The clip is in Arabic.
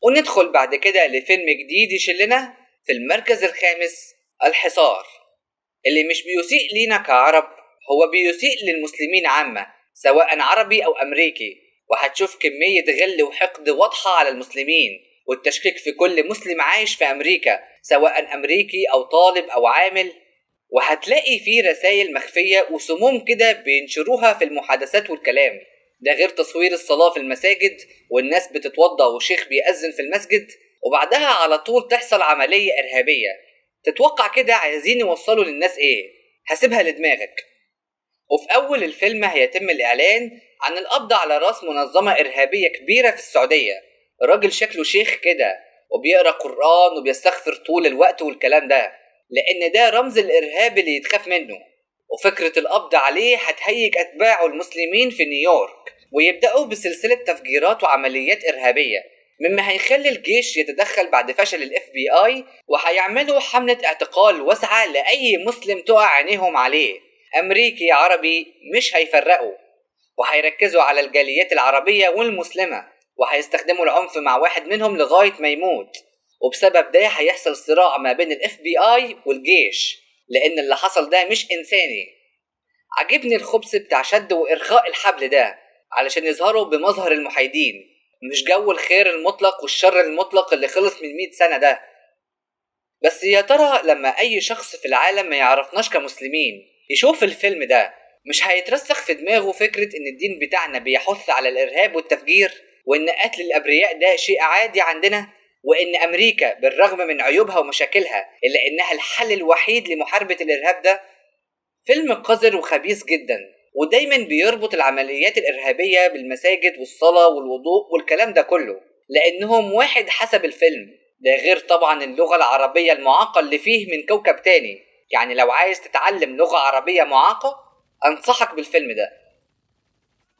وندخل بعد كده لفيلم جديد يشلنا في المركز الخامس، الحصار، اللي مش بيسيء لينا كعرب، هو بيسيء للمسلمين عامة سواء عربي أو أمريكي. وهتشوف كمية غل وحقد واضحة على المسلمين والتشكيك في كل مسلم عايش في أمريكا سواء أمريكي أو طالب أو عامل. وهتلاقي فيه رسائل مخفية وسموم كده بينشروها في المحادثات والكلام، ده غير تصوير الصلاة في المساجد والناس بتتوضى وشيخ بيأذن في المسجد وبعدها على طول تحصل عملية إرهابية. تتوقع كده عايزين يوصلوا للناس إيه؟ هسيبها لدماغك. وفي أول الفيلم هيتم الإعلان عن القبض على رأس منظمة إرهابية كبيرة في السعودية، راجل شكله شيخ كده وبيقرأ قرآن وبيستغفر طول الوقت والكلام ده، لأن ده رمز الإرهاب اللي يتخاف منه. وفكرة القبض عليه هتهيج أتباعه المسلمين في نيويورك ويبدأوا بسلسلة تفجيرات وعمليات إرهابية، مما هيخلي الجيش يتدخل بعد فشل ال FBI، وهيعملوا حملة اعتقال واسعة لأي مسلم تقع عينيهم عليه، أمريكي عربي مش هيفرقوا، وهيركزوا على الجاليات العربية والمسلمة وهيستخدموا العنف مع واحد منهم لغاية ما يموت. وبسبب ده هيحصل صراع ما بين ال FBI والجيش، لأن اللي حصل ده مش إنساني. عجبني الخبث بتاع شد وإرخاء الحبل ده علشان يظهروا بمظهر المحايدين، مش جو الخير المطلق والشر المطلق اللي خلص من 100 سنة ده. بس يا ترى لما أي شخص في العالم ما يعرفناش كمسلمين يشوف الفيلم ده، مش هيترسخ في دماغه فكرة إن الدين بتاعنا بيحث على الإرهاب والتفجير، وإن قتل الأبرياء ده شيء عادي عندنا، وإن أمريكا بالرغم من عيوبها ومشاكلها إلا إنها الحل الوحيد لمحاربة الإرهاب ده؟ فيلم قذر وخبيث جدا، ودايما بيربط العمليات الإرهابية بالمساجد والصلاة والوضوء والكلام ده كله، لأنهم واحد حسب الفيلم ده، غير طبعا اللغة العربية المعاقة اللي فيه من كوكب تاني. يعني لو عايز تتعلم لغة عربية معاقة أنصحك بالفيلم ده.